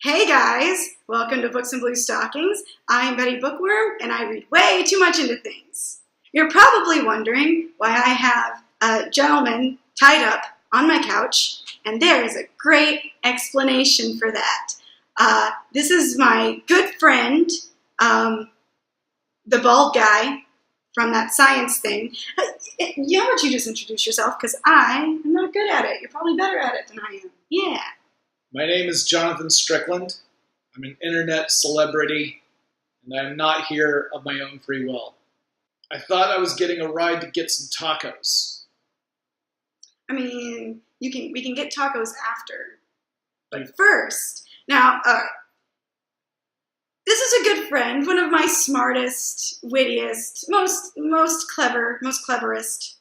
Hey guys, welcome to Books and BlueStockings. I'm Betty Bookworm and I read way too much into things. You're probably wondering why I have a gentleman tied up on my couch, and there is a great explanation for that. This is my good friend, the bald guy from that science thing. You know what, you just introduce yourself because I am not good at it. You're probably better at it than I am. Yeah. My name is Jonathan Strickland. I'm an internet celebrity, and I'm not here of my own free will. I thought I was getting a ride to get some tacos. I mean, we can get tacos after, but first. Now, this is a good friend, one of my smartest, wittiest, most cleverest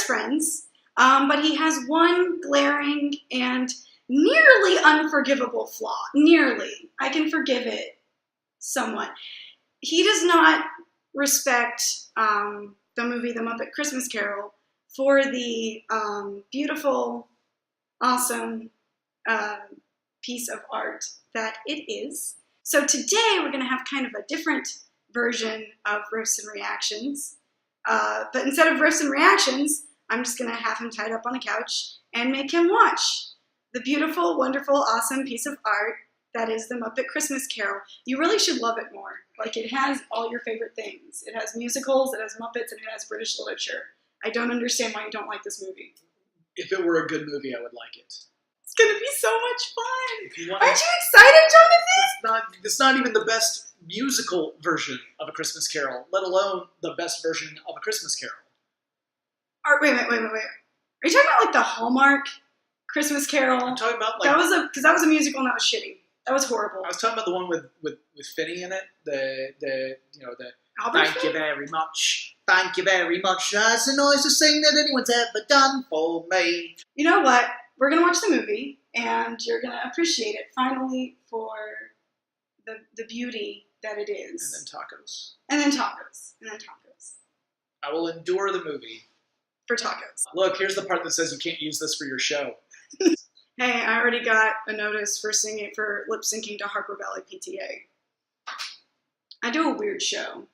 friends. But he has one glaring and nearly unforgivable flaw. Nearly. I can forgive it somewhat. He does not respect the movie The Muppet Christmas Carol for the beautiful, awesome piece of art that it is. So today we're going to have kind of a different version of Roasts and Reactions. But instead of Roasts and Reactions, I'm just going to have him tied up on a couch and make him watch the beautiful, wonderful, awesome piece of art that is the Muppet Christmas Carol. You really should love it more. Like, it has all your favorite things. It has musicals, it has Muppets, and it has British literature. I don't understand why you don't like this movie. If it were a good movie, I would like it. It's going to be so much fun. Aren't you excited, Jonathan? It's not even the best musical version of A Christmas Carol, let alone the best version of A Christmas Carol. Wait. Are you talking about like the Hallmark Christmas Carol? I'm talking about like that was a musical and that was shitty. That was horrible. I was talking about the one with Finney in it. The Albert thank Finney? you very much. Thank you very much. That's the nicest thing that anyone's ever done for me. You know what? We're gonna watch the movie and you're gonna appreciate it finally for the beauty that it is. And then tacos. And then tacos. I will endure the movie. For tacos. Look, here's the part that says you can't use this for your show. Hey, I already got a notice for lip syncing to Harper Valley PTA. I do a weird show.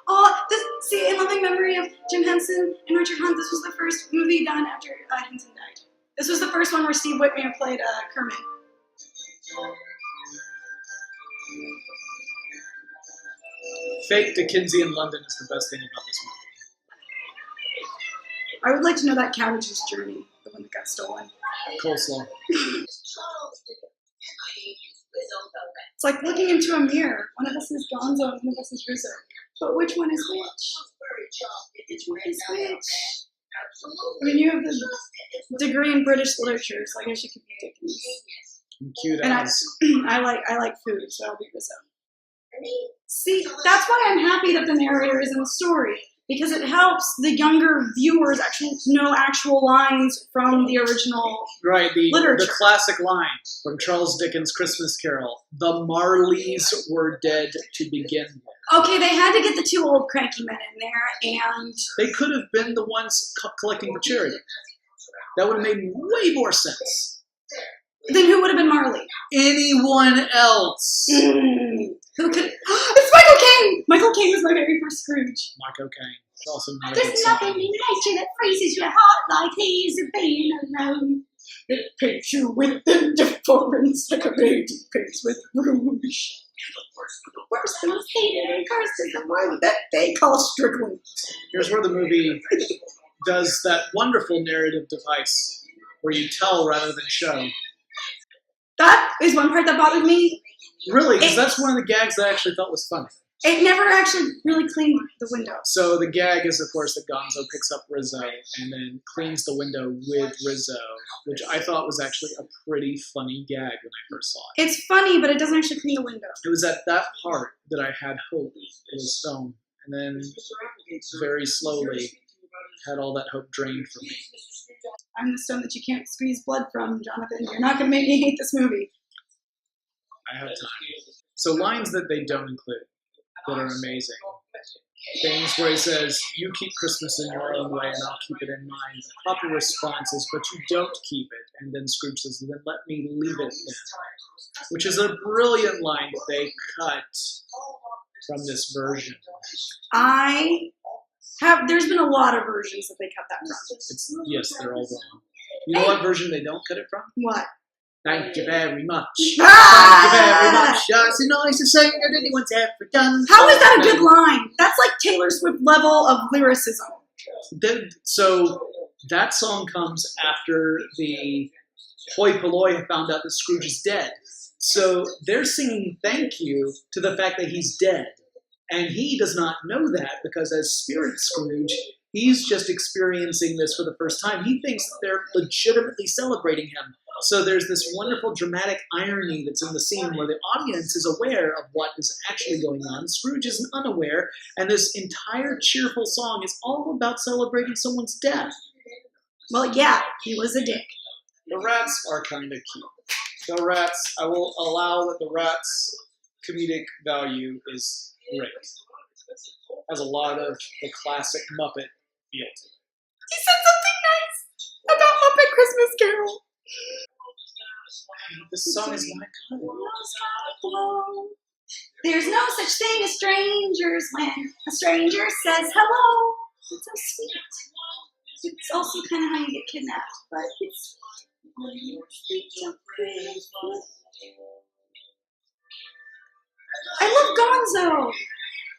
Oh, in loving memory of Jim Henson and Richard Hunt, this was the first movie done after Henson died. This was the first one where Steve Whitmire played Kermit. Fake Dickensian London is the best thing about this movie. I would like to know that cabbage's journey, the one that got stolen. Coleslaw. It's like looking into a mirror. One of us is Gonzo and one of us is Rizzo. But which one is which? Which is which? I mean, you have the degree in British literature, so I guess you could be Dickens. I'm cute And as. I like food, so I'll be Rizzo. See, that's why I'm happy that the narrator is in the story, because it helps the younger viewers actually know actual lines from the original literature. The classic line from Charles Dickens' Christmas Carol, "The Marleys were dead to begin with." Okay, they had to get the two old cranky men in there, and They could have been the ones collecting the charity. That would have made way more sense. then who would have been Marley? Anyone else? Who could? It's Michael Caine! Michael Caine was my very first Scrooge. Michael Caine. It's also not a good There's song. nothing in nature that freezes your heart like he's being alone. It paints you with indifference like a lady paints with rouge. The worst and most hated and cursed is the one that they call Strickland. Here's where the movie does that wonderful narrative device where you tell rather than show. That is one part that bothered me. Really, because that's one of the gags that I actually thought was funny. It never actually really cleaned the window. So the gag is, of course, that Gonzo picks up Rizzo and then cleans the window with Rizzo, which I thought was actually a pretty funny gag when I first saw it. It's funny, but it doesn't actually clean the window. It was at that part that I had hope it was film, and then very slowly had all that hope drained from me. I'm the stone that you can't squeeze blood from, Jonathan. You're not going to make me hate this movie. I have time. So lines that they don't include that are amazing. things where he says, "You keep Christmas in your own way, and I'll keep it in mine." The proper response is, "But you don't keep it." And then Scrooge says, "Then let me leave it then," which is a brilliant line that they cut from this version. There's been a lot of versions that they cut that from. Yes, they're all wrong. You know what version they don't cut it from? What? Thank you very much. Ah! Thank you very much. That's the nicest thing that anyone's ever done. How is that a good line? That's like Taylor Swift level of lyricism. So that song comes after the hoi polloi have found out that Scrooge is dead. So they're singing thank you to the fact that he's dead. And he does not know that because as Spirit Scrooge, he's just experiencing this for the first time. He thinks they're legitimately celebrating him. So there's this wonderful dramatic irony that's in the scene where the audience is aware of what is actually going on. Scrooge is unaware, and this entire cheerful song is all about celebrating someone's death. Well, yeah, he was a dick. The rats are kind of cute. The rats, I will allow that the rats' comedic value is great. Has a lot of the classic Muppet feel. He said something nice about Muppet Christmas Carol. This song is not good. There's no such thing as strangers when a stranger says hello. It's so sweet. It's also kind of how you get kidnapped, but it's I love Gonzo.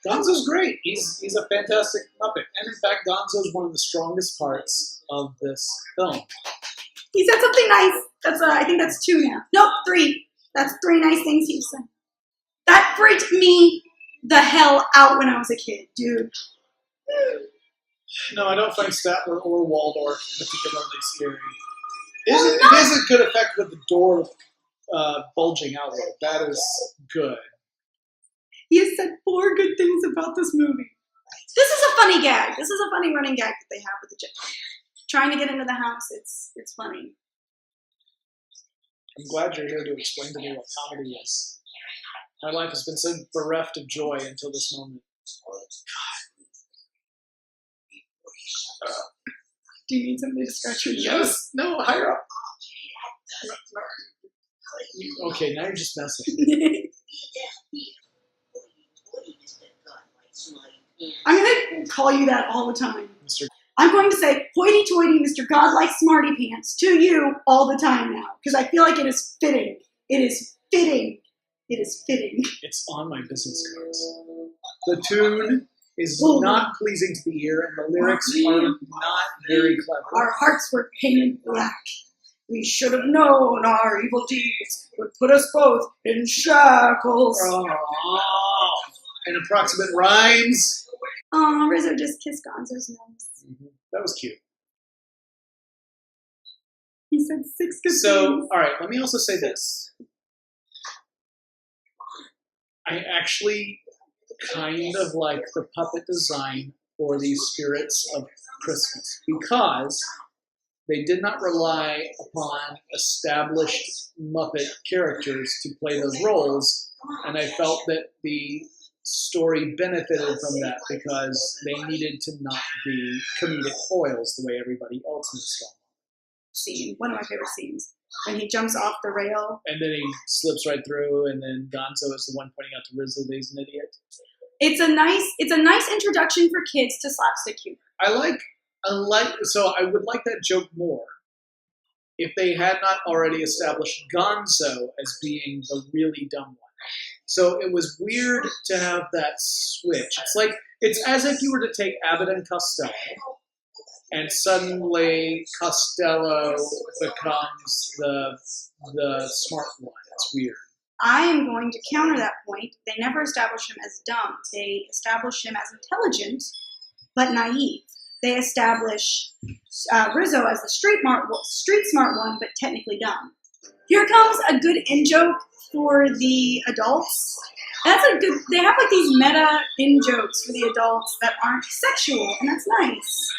Gonzo's great. He's a fantastic Muppet. And in fact, Gonzo's one of the strongest parts of this film. He said something nice. I think that's 2 now. Nope, 3. That's 3 nice things he said. That freaked me the hell out when I was a kid, dude. No, I don't find Statler or Waldorf particularly scary. It is a good effect with the door bulging outward. That is good. He has said 4 good things about this movie. This is a funny gag. This is a funny running gag that they have with the jet. Trying to get into the house, it's funny. I'm glad you're here to explain to me what comedy is. My life has been so bereft of joy until this moment. Do you need somebody to scratch your nose? Yes. No, higher up. Okay, now you're just messing. I'm going to call you that all the time. I'm going to say hoity-toity Mr. Godlike Smarty Pants to you all the time now because I feel like it is fitting. It is fitting. It is fitting. It's on my business cards. The tune is not pleasing to the ear and the lyrics are not very clever. Our hearts were painted black. We should have known our evil deeds would put us both in shackles. Oh, and approximate rhymes. Oh, Rizzo just kissed Gonzo's nose. Mm-hmm. That was cute. He said 6 good things. So, all right, let me also say this. I actually kind of like the puppet design for these Spirits of Christmas because they did not rely upon established Muppet characters to play those roles, and I felt that the story benefited from that because they needed to not be comedic foils the way everybody else in the film. Scene, one of my favorite scenes, when he jumps off the rail. And then he slips right through, and then Gonzo is the one pointing out to Rizzo that he's an idiot. It's a nice introduction for kids to slapstick humor. So I would like that joke more if they had not already established Gonzo as being the really dumb one. So it was weird to have that switch. It's as if you were to take Abbott and Costello, and suddenly Costello becomes the smart one. It's weird. I am going to counter that point. They never establish him as dumb. They establish him as intelligent, but naive. They establish Rizzo as the street smart one, but technically dumb. Here comes a good in-joke for the adults. They have like these meta in-jokes for the adults that aren't sexual, and that's nice.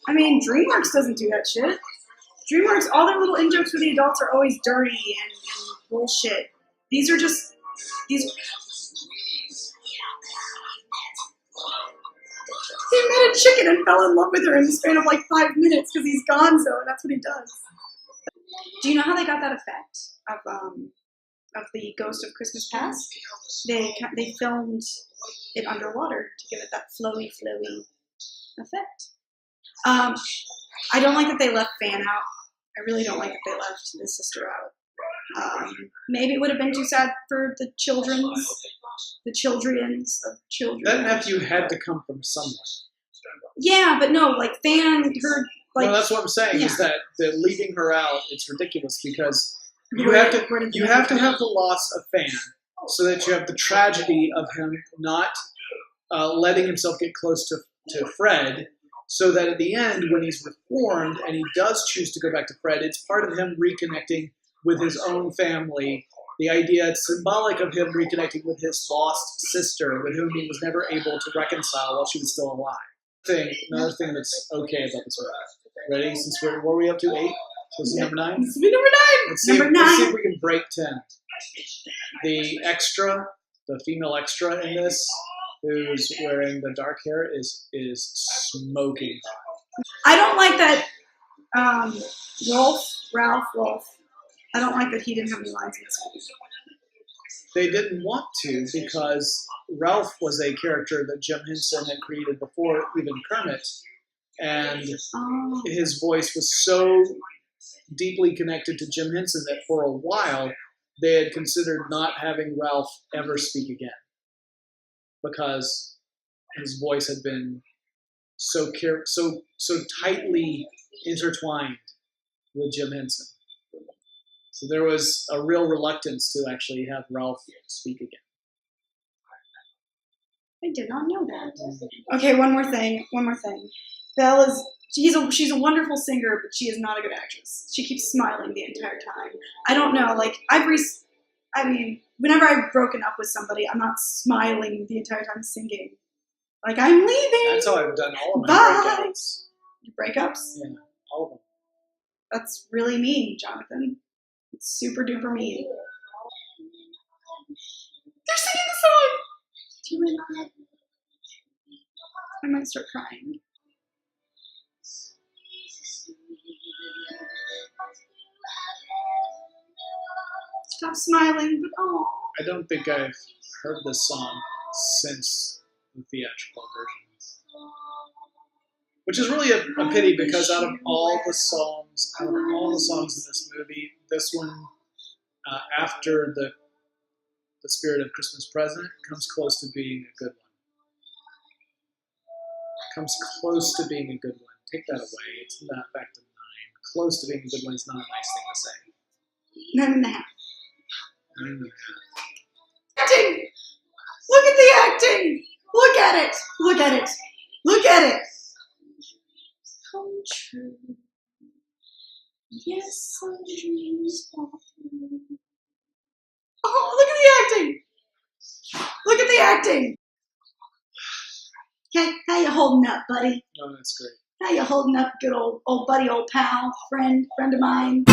I mean, DreamWorks doesn't do that shit. DreamWorks, all their little in-jokes for the adults are always dirty and bullshit. These are just, He met a chicken and fell in love with her in the span of like 5 minutes because he's gonzo and that's what he does. Do you know how they got that effect of the Ghost of Christmas Past? They filmed it underwater to give it that flowy effect. I don't like that they left Fan out. I really don't like that they left the sister out. Maybe it would have been too sad for the children. That nephew had to come from somewhere. Yeah, but no, like Fan, her, like. No, that's what I'm saying. Is that leaving her out? It's ridiculous because you have to have the loss of Fan, so that you have the tragedy of him not letting himself get close to Fred, so that at the end, when he's reformed and he does choose to go back to Fred, it's part of him reconnecting with his own family. The idea, it's symbolic of him reconnecting with his lost sister, with whom he was never able to reconcile while she was still alive. Another thing that's okay about this movie. Ready? Since what are we up to? 8? So this is number 9? This will be number 9! Let's see if we can break 10. The extra, the female extra in this, who's wearing the dark hair, is smoking hot. I don't like that Ralph. I don't like that he didn't have any lines in this movie. They didn't want to because Ralph was a character that Jim Henson had created before even Kermit, and his voice was so deeply connected to Jim Henson that for a while they had considered not having Ralph ever speak again because his voice had been so tightly intertwined with Jim Henson. So there was a real reluctance to actually have Ralph speak again. I did not know that. Okay, one more thing. Belle she's a wonderful singer, but she is not a good actress. She keeps smiling the entire time. I don't know, like, whenever I've broken up with somebody, I'm not smiling the entire time singing. Like, I'm leaving! That's how I've done all of my breakups. Your breakups? Yeah, all of them. That's really mean, Jonathan. It's super duper mean. They're singing the song! I might start crying. Stop smiling, but oh. I don't think I've heard this song since the theatrical version. Which is really a pity because out of all the songs in this movie, this one, after the Spirit of Christmas Present, comes close to being a good one. Comes close to being a good one. Take that away. It's not back to 9. Close to being a good one is not a nice thing to say. 9.5. 9.5. Acting! Look at the acting! Look at it! Look at it! Look at it! Come true. Yes, some dreams fall through. Oh, look at the acting! Look at the acting! How you holding up, buddy? Oh, that's great. How you holding up, good old buddy, old pal, friend of mine?